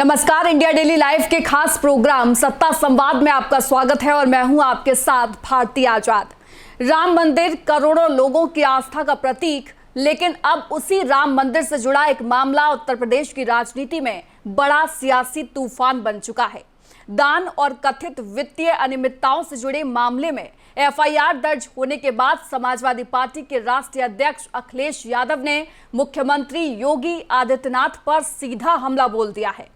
नमस्कार, India daily live के खास प्रोग्राम सत्ता संवाद में आपका स्वागत है और मैं हूं आपके साथ भारती आजाद। राम मंदिर करोड़ों लोगों की आस्था का प्रतीक, लेकिन अब उसी राम मंदिर से जुड़ा एक मामला उत्तर प्रदेश की राजनीति में बड़ा सियासी तूफान बन चुका है। दान और कथित वित्तीय अनियमितताओं से जुड़े मामले में एफआईआर दर्ज होने के बाद समाजवादी पार्टी के राष्ट्रीय अध्यक्ष अखिलेश यादव ने मुख्यमंत्री योगी आदित्यनाथ पर सीधा हमला बोल दिया है।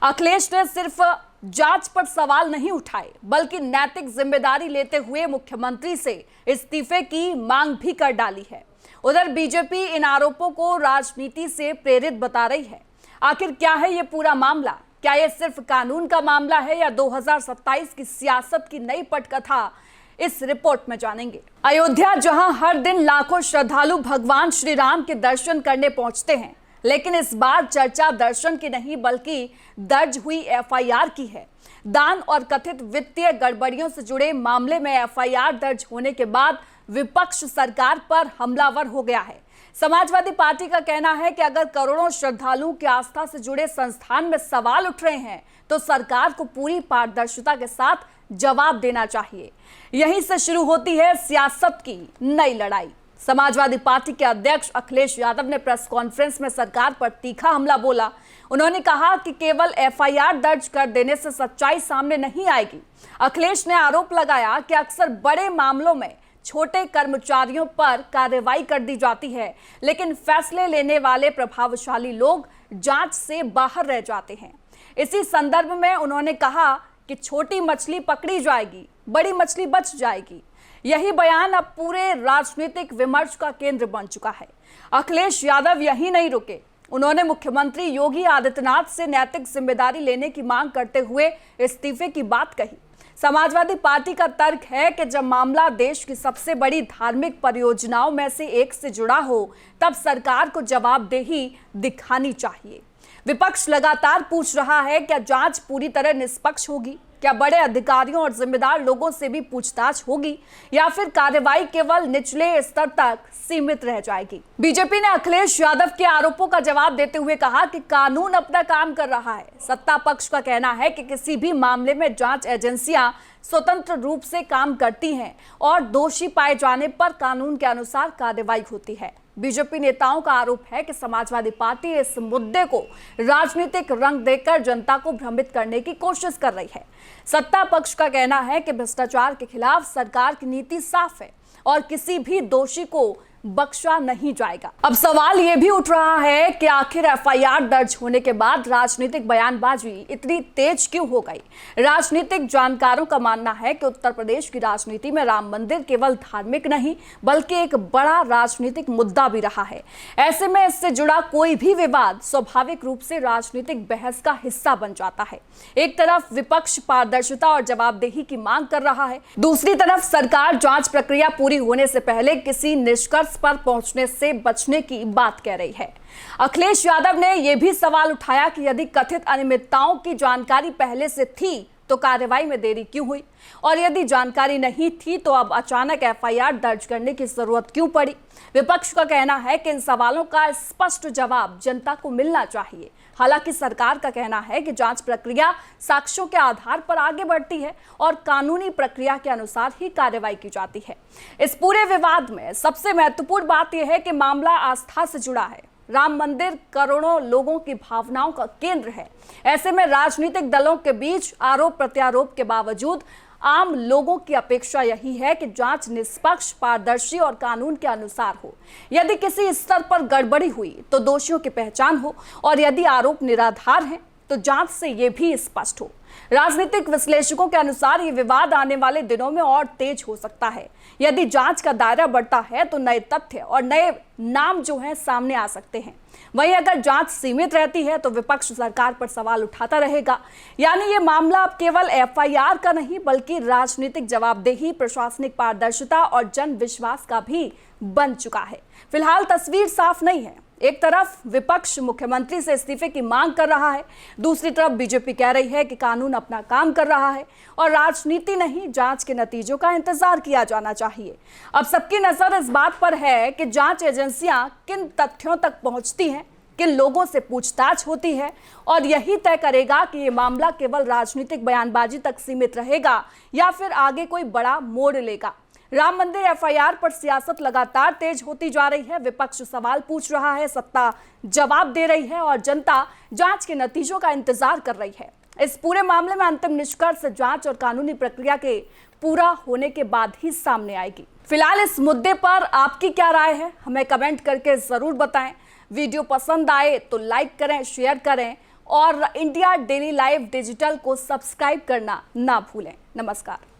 अखिलेश ने सिर्फ जांच पर सवाल नहीं उठाए, बल्कि नैतिक जिम्मेदारी लेते हुए मुख्यमंत्री से इस्तीफे की मांग भी कर डाली है। उधर बीजेपी इन आरोपों को राजनीति से प्रेरित बता रही है। आखिर क्या है ये पूरा मामला? क्या ये सिर्फ कानून का मामला है या 2027 की सियासत की नई पटकथा? इस रिपोर्ट में जानेंगे। अयोध्या, जहां हर दिन लाखों श्रद्धालु भगवान श्री राम के दर्शन करने पहुंचते हैं, लेकिन इस बार चर्चा दर्शन की नहीं बल्कि दर्ज हुई एफआईआर की है। दान और कथित वित्तीय गड़बड़ियों से जुड़े मामले में एफआईआर दर्ज होने के बाद विपक्ष सरकार पर हमलावर हो गया है। समाजवादी पार्टी का कहना है कि अगर करोड़ों श्रद्धालुओं की आस्था से जुड़े संस्थान में सवाल उठ रहे हैं तो सरकार को पूरी पारदर्शिता के साथ जवाब देना चाहिए। यहीं से शुरू होती है सियासत की नई लड़ाई। समाजवादी पार्टी के अध्यक्ष अखिलेश यादव ने प्रेस कॉन्फ्रेंस में सरकार पर तीखा हमला बोला। उन्होंने कहा कि केवल एफआईआर दर्ज कर देने से सच्चाई सामने नहीं आएगी। अखिलेश ने आरोप लगाया कि अक्सर बड़े मामलों में छोटे कर्मचारियों पर कार्रवाई कर दी जाती है, लेकिन फैसले लेने वाले प्रभावशाली लोग जांच से बाहर रह जाते हैं। इसी संदर्भ में उन्होंने कहा कि छोटी मछली पकड़ी जाएगी, बड़ी मछली बच जाएगी। यही बयान अब पूरे राजनीतिक विमर्श का केंद्र बन चुका है। अखिलेश यादव यही नहीं रुके। उन्होंने मुख्यमंत्री योगी आदित्यनाथ से नैतिक जिम्मेदारी लेने की मांग करते हुए इस्तीफे की बात कही। समाजवादी पार्टी का तर्क है कि जब मामला देश की सबसे बड़ी धार्मिक परियोजनाओं में से एक से जुड़ा हो, तब सरकार को जवाबदेही दिखानी चाहिए। विपक्ष लगातार पूछ रहा है, क्या जांच पूरी तरह निष्पक्ष होगी? क्या बड़े अधिकारियों और जिम्मेदार लोगों से भी पूछताछ होगी या फिर कार्रवाई केवल निचले स्तर तक सीमित रह जाएगी? बीजेपी ने अखिलेश यादव के आरोपों का जवाब देते हुए कहा कि कानून अपना काम कर रहा है। सत्ता पक्ष का कहना है कि किसी भी मामले में जांच एजेंसियां स्वतंत्र रूप से काम करती हैं और दोषी पाए जाने पर कानून के अनुसार कार्रवाई होती है। बीजेपी नेताओं का आरोप है कि समाजवादी पार्टी इस मुद्दे को राजनीतिक रंग देकर जनता को भ्रमित करने की कोशिश कर रही है। सत्ता पक्ष का कहना है कि भ्रष्टाचार के खिलाफ सरकार की नीति साफ है और किसी भी दोषी को बख्शा नहीं जाएगा। अब सवाल यह भी उठ रहा है कि आखिर एफआईआर दर्ज होने के बाद राजनीतिक बयानबाजी इतनी तेज क्यों हो गई? राजनीतिक जानकारों का मानना है कि उत्तर प्रदेश की राजनीति में राम मंदिर केवल धार्मिक नहीं बल्कि एक बड़ा राजनीतिक मुद्दा भी रहा है। ऐसे में इससे जुड़ा कोई भी विवाद स्वाभाविक रूप से राजनीतिक बहस का हिस्सा बन जाता है। एक तरफ विपक्ष पारदर्शिता और जवाबदेही की मांग कर रहा है, दूसरी तरफ सरकार जांच प्रक्रिया पूरी होने से पहले किसी निष्कर्ष पर पहुंचने से बचने की बात कह रही है। अखिलेश यादव ने यह भी सवाल उठाया कि यदि कथित अनियमितताओं की जानकारी पहले से थी तो कार्रवाई में देरी क्यों हुई, और यदि जानकारी नहीं थी तो अब अचानक एफआईआर दर्ज करने की जरूरत क्यों पड़ी? विपक्ष का कहना है कि इन सवालों का स्पष्ट जवाब जनता को मिलना चाहिए। हालांकि सरकार का कहना है कि जांच प्रक्रिया साक्ष्यों के आधार पर आगे बढ़ती है और कानूनी प्रक्रिया के अनुसार ही कार्रवाई की जाती है। इस पूरे विवाद में सबसे महत्वपूर्ण बात यह है कि मामला आस्था से जुड़ा है। राम मंदिर करोड़ों लोगों की भावनाओं का केंद्र है। ऐसे में राजनीतिक दलों के बीच आरोप प्रत्यारोप के बावजूद आम लोगों की अपेक्षा यही है कि जांच निष्पक्ष, पारदर्शी और कानून के अनुसार हो। यदि किसी स्तर पर गड़बड़ी हुई तो दोषियों की पहचान हो और यदि आरोप निराधार हैं तो जांच से यह भी स्पष्ट हो। राजनीतिक विश्लेषकों के अनुसार ये विवाद आने वाले दिनों में और तेज हो सकता है। यदि जांच का दायरा बढ़ता है तो नए तथ्य और नए नाम जो हैं सामने आ सकते हैं। वहीं अगर जांच सीमित रहती है तो विपक्ष सरकार पर सवाल उठाता रहेगा। यानी ये मामला अब केवल एफआईआर का नहीं बल्कि राजनीतिक जवाबदेही, प्रशासनिक पारदर्शिता और जन विश्वास का भी बन चुका है। फिलहाल तस्वीर साफ नहीं है। एक तरफ विपक्ष मुख्यमंत्री से इस्तीफे की मांग कर रहा है, दूसरी तरफ बीजेपी कह रही है कि कानून अपना काम कर रहा है और राजनीति नहीं, जांच के नतीजों का इंतजार किया जाना चाहिए। अब सबकी नजर इस बात पर है कि जांच एजेंसियां किन तथ्यों तक पहुंचती हैं, किन लोगों से पूछताछ होती है और यही तय करेगा कि ये मामला केवल राजनीतिक बयानबाजी तक सीमित रहेगा या फिर आगे कोई बड़ा मोड़ लेगा। राम मंदिर एफआईआर पर सियासत लगातार तेज होती जा रही है। विपक्ष सवाल पूछ रहा है, सत्ता जवाब दे रही है और जनता जांच के नतीजों का इंतजार कर रही है। इस पूरे मामले में अंतिम निष्कर्ष जांच और कानूनी प्रक्रिया के पूरा होने के बाद ही सामने आएगी। फिलहाल इस मुद्दे पर आपकी क्या राय है, हमें कमेंट करके जरूर बताएं। वीडियो पसंद आए तो लाइक करें, शेयर करें और इंडिया डेली लाइव डिजिटल को सब्सक्राइब करना ना भूलें। नमस्कार।